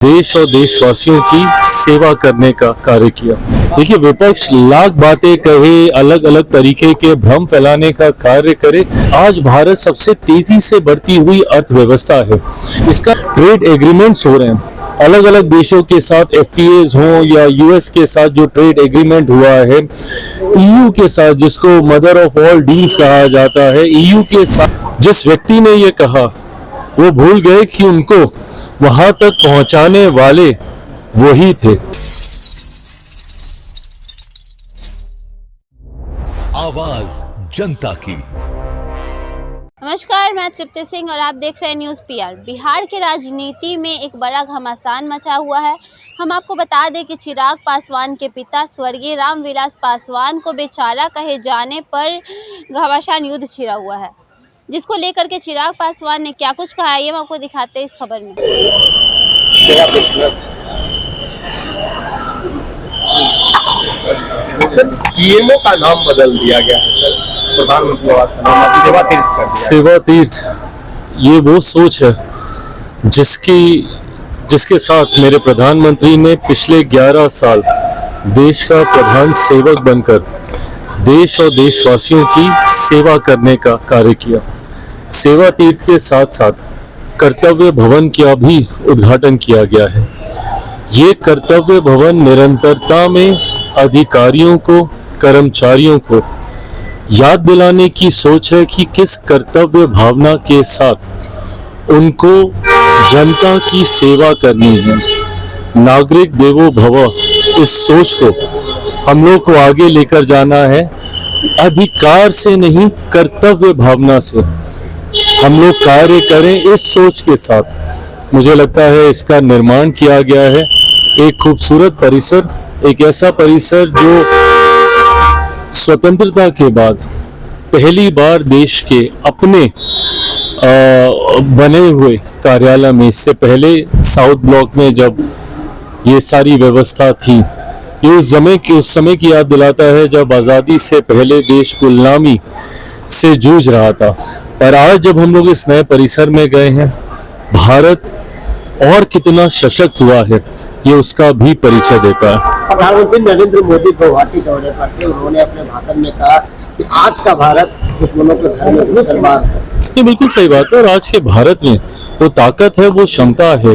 देश और देशवासियों की सेवा करने का कार्य किया। देखिए, विपक्ष लाख बातें कहे, अलग अलग तरीके के भ्रम फैलाने का कार्य करे। आज भारत सबसे तेजी से बढ़ती हुई अर्थव्यवस्था है। इसका ट्रेड एग्रीमेंट्स हो रहे हैं अलग अलग देशों के साथ, एफटीएज हो या यूएस के साथ जो ट्रेड एग्रीमेंट हुआ है, ईयू के साथ जिसको मदर ऑफ ऑल डील्स कहा जाता है, ईयू के साथ जिस व्यक्ति ने ये कहा वो भूल गए कि उनको वहां तक पहुंचाने वाले वही थे। आवाज जनता की। नमस्कार, मैं तृप्ति सिंह और आप देख रहे हैं न्यूज़ पीआर। बिहार के राजनीति में एक बड़ा घमासान मचा हुआ है। हम आपको बता दें कि चिराग पासवान के पिता स्वर्गीय रामविलास पासवान को बेचारा कहे जाने पर घमासान युद्ध छिड़ा हुआ है, जिसको लेकर के चिराग पासवान ने क्या कुछ कहा है ये हम आपको दिखाते हैं इस खबर में। पीएमओ का नाम बदल दिया गया है सर, प्रधानमंत्री आवास का नाम अभी सेवा तीर्थ कर दिया। सेवा तीर्थ, ये वो सोच है जिसके साथ मेरे प्रधानमंत्री ने पिछले 11 साल देश का प्रधान सेवक बनकर देश और देशवासियों की सेवा करने का कार्य किया। सेवा तीर्थ के साथ साथ कर्तव्य भवन का भी उद्घाटन किया गया है। ये कर्तव्य भवन निरंतरता में अधिकारियों को, कर्मचारियों को याद दिलाने की सोच है कि किस कर्तव्य भावना के साथ उनको जनता की सेवा करनी है। नागरिक देवो भव, इस सोच को हम लोग को आगे लेकर जाना है। अधिकार से नहीं, कर्तव्य भावना से हम लोग कार्य करें, इस सोच के साथ मुझे लगता है इसका निर्माण किया गया है। एक खूबसूरत परिसर, एक ऐसा परिसर जो स्वतंत्रता के बाद पहली बार देश के अपने बने हुए कार्यालय में, इससे पहले साउथ ब्लॉक में जब ये सारी व्यवस्था थी, ये उस समय की याद दिलाता है जब आज़ादी से पहले देश गुलामी से जूझ रहा था। पर आज जब हम लोग इस नए परिसर में गए हैं, भारत और कितना सशक्त हुआ है ये उसका भी परिचय देता है। प्रधानमंत्री नरेंद्र मोदी गुवाहाटी दौरे पर थे। उन्होंने अपने भाषण में कहा कि आज का भारत दुश्मनों के घर में मुसलमान है। ये बिल्कुल सही बात है। और आज के भारत में वो ताकत है, वो क्षमता है।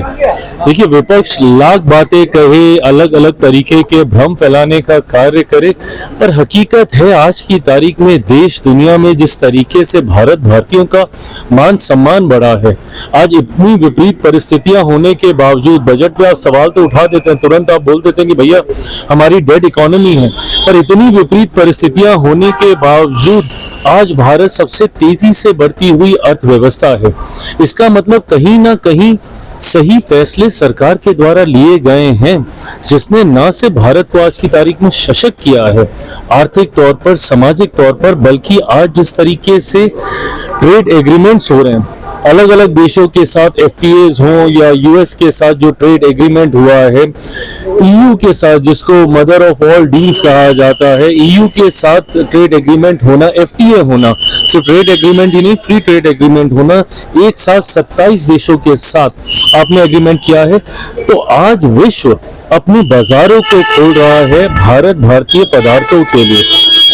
देखिए, विपक्ष लाख बातें कहे, अलग अलग तरीके के भ्रम फैलाने का कार्य करे, पर हकीकत है आज की तारीख में देश दुनिया में जिस तरीके से भारतीयों का मान सम्मान बढ़ा है, आज इतनी विपरीत परिस्थितियां होने के बावजूद बजट पे आप सवाल तो उठा देते हैं, तुरंत आप बोल देते हैं कि भैया हमारी डेड इकोनॉमी है, पर इतनी विपरीत परिस्थितियां होने के बावजूद आज भारत सबसे तेजी से बढ़ती हुई अर्थव्यवस्था है। इसका मतलब कहीं ना कहीं सही फैसले सरकार के द्वारा लिए गए हैं, जिसने न सिर्फ भारत को आज की तारीख में सशक्त किया है आर्थिक तौर पर, सामाजिक तौर पर, बल्कि आज जिस तरीके से ट्रेड एग्रीमेंट्स हो रहे हैं अलग अलग देशों के साथ, एफटीएज हो या यूएस के साथ जो ट्रेड एग्रीमेंट हुआ है, ईयू के साथ जिसको मदर ऑफ ऑल डील्स कहा जाता है, ईयू के साथ ट्रेड एग्रीमेंट होना, एफटीए होना, सिर्फ ट्रेड एग्रीमेंट ही नहीं, फ्री ट्रेड एग्रीमेंट होना, एक साथ 27 देशों के साथ आपने एग्रीमेंट किया है। तो आज विश्व अपनी बाजारों को खोल रहा है भारतीय पदार्थों के लिए,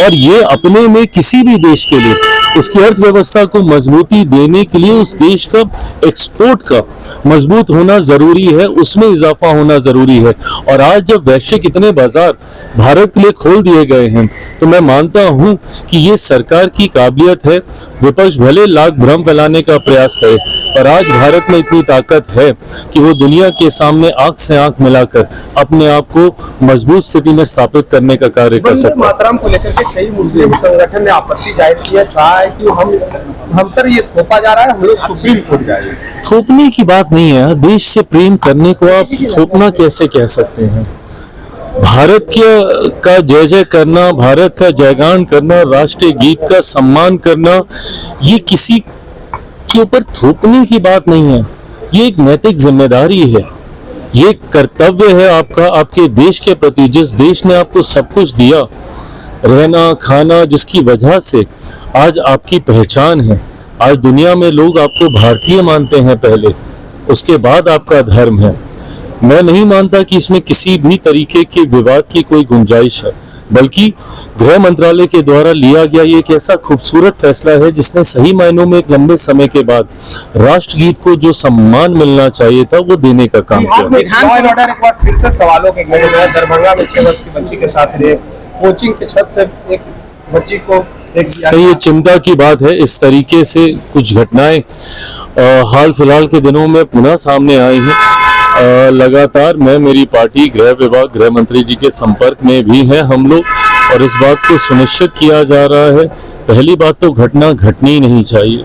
और ये अपने में किसी भी देश के लिए उसकी अर्थव्यवस्था को मजबूती देने के लिए उस देश का एक्सपोर्ट का मजबूत होना जरूरी है, उसमें इजाफा होना जरूरी है। और आज जब वैश्विक इतने बाजार भारत के लिए खोल दिए गए हैं, तो मैं मानता हूं कि ये सरकार की काबिलियत है। विपक्ष भले लाख भ्रम फैलाने का प्रयास करे, पर आज भारत में इतनी ताकत है कि वो दुनिया के सामने आंख से आंख मिलाकर अपने आप को मजबूत स्थिति में स्थापित करने का कार्य कर सकता है। मातरम को लेकर के कई मुस्लिम संगठन ने आपत्ति जाहिर की है, कहा है कि हम पर ये थोपा जा रहा है, हम लोग सुप्रीम कोर्ट जाएंगे। थोपने की बात नहीं है। देश से प्रेम करने को आप थोपना कैसे कह सकते हैं? भारत का जय जय करना, भारत का जयगान करना, राष्ट्रीय गीत का सम्मान करना, ये किसी के ऊपर थोपने की बात नहीं है। ये एक नैतिक जिम्मेदारी है, ये कर्तव्य है आपका, आपके देश के प्रति। जिस देश ने आपको सब कुछ दिया, रहना खाना, जिसकी वजह से आज आपकी पहचान है, आज दुनिया में लोग आपको भारतीय मानते हैं पहले, उसके बाद आपका धर्म है। मैं नहीं मानता कि इसमें किसी भी तरीके के विवाद की कोई गुंजाइश है, बल्कि गृह मंत्रालय के द्वारा लिया गया ये एक ऐसा खूबसूरत फैसला है जिसने सही मायनों में एक लंबे समय के बाद राष्ट्रगीत को जो सम्मान मिलना चाहिए था वो देने का काम बिहार किया। में लॉ एंड ऑर्डर एक बार फिर से सवालों के घेरे में है। दरभंगा में 6 वर्ष की बच्ची के साथ रेप, कोचिंग के छत से एक बच्ची को देख दिया ये चिंता की बात है। इस तरीके से कुछ घटनाएं हाल फिलहाल के दिनों में पुनः सामने आई हैं। लगातार मैं, मेरी पार्टी, गृह विभाग, गृह मंत्री जी के संपर्क में भी हैं हम लोग, और इस बात को सुनिश्चित किया जा रहा है। पहली बात तो घटना घटनी नहीं चाहिए,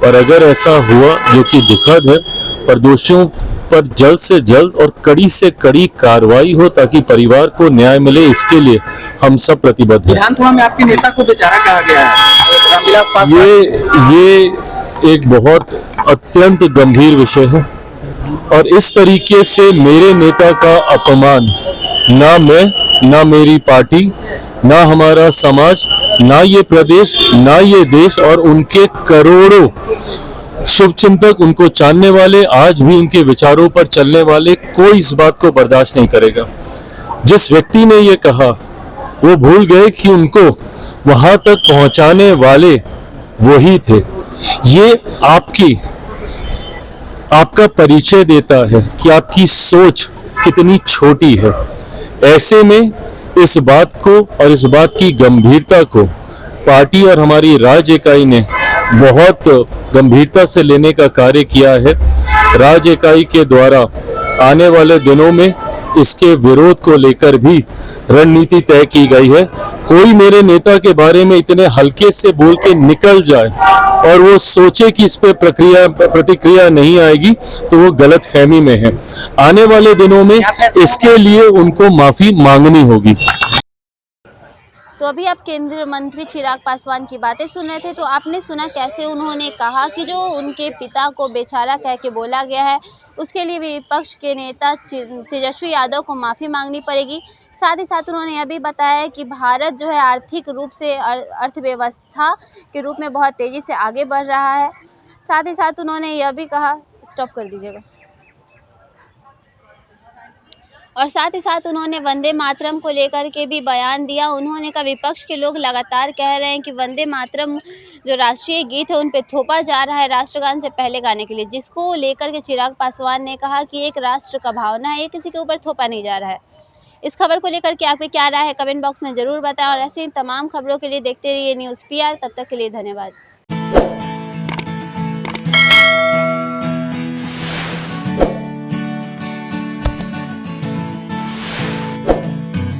और अगर ऐसा हुआ जो कि दुखद है, पर दोषियों पर जल्द से जल्द और कड़ी से कड़ी कार्रवाई हो ताकि परिवार को न्याय मिले, इसके लिए हम सब प्रतिबद्ध हैं। विधानसभा में आपके नेता को बेचारा कहा गया है, रामविलास पासवान। ये एक बहुत अत्यंत गंभीर विषय है, और इस तरीके से मेरे नेता का अपमान ना मैं, ना मेरी पार्टी, ना हमारा समाज, ना ये प्रदेश, ना ये देश और उनके करोड़ों शुभचिंतक, उनको जानने वाले, आज भी उनके विचारों पर चलने वाले, कोई इस बात को बर्दाश्त नहीं करेगा। जिस व्यक्ति ने ये कहा वो भूल गए कि उनको वहां तक पहुंचाने वाले वही थे। ये आपका परिचय देता है कि आपकी सोच कितनी छोटी है। ऐसे में इस बात को और इस बात की गंभीरता को पार्टी और हमारी राज्य इकाई ने बहुत गंभीरता से लेने का कार्य किया है। राज्य इकाई के द्वारा आने वाले दिनों में इसके विरोध को लेकर भी रणनीति तय की गई है। कोई मेरे नेता के बारे में इतने हल्के से बोल के निकल जाए और वो सोचे कि इस पे प्रतिक्रिया नहीं आएगी, तो वो गलत फहमी में है। आने वाले दिनों में इसके लिए उनको माफी मांगनी होगी। तो अभी आप केंद्रीय मंत्री चिराग पासवान की बातें सुन रहे थे, तो आपने सुना कैसे उन्होंने कहा कि जो उनके पिता को बेचारा कह के बोला गया है, उसके लिए विपक्ष के नेता तेजस्वी यादव को माफ़ी मांगनी पड़ेगी। साथ ही साथ उन्होंने यह भी बताया कि भारत जो है आर्थिक रूप से, अर्थव्यवस्था के रूप में बहुत तेज़ी से आगे बढ़ रहा है। साथ ही साथ उन्होंने यह भी कहा, स्टॉप कर दीजिएगा, और साथ ही साथ उन्होंने वंदे मातरम को लेकर के भी बयान दिया। उन्होंने कहा विपक्ष के लोग लगातार कह रहे हैं कि वंदे मातरम जो राष्ट्रीय गीत है उन पे थोपा जा रहा है राष्ट्रगान से पहले गाने के लिए, जिसको लेकर के चिराग पासवान ने कहा कि एक राष्ट्र का भावना है, किसी के ऊपर थोपा नहीं जा रहा है। इस खबर को लेकर के आपकी क्या राय है, कमेंट बॉक्स में ज़रूर बताएं, और ऐसे ही तमाम खबरों के लिए देखते रहिए न्यूज़ PR। तब तक के लिए धन्यवाद।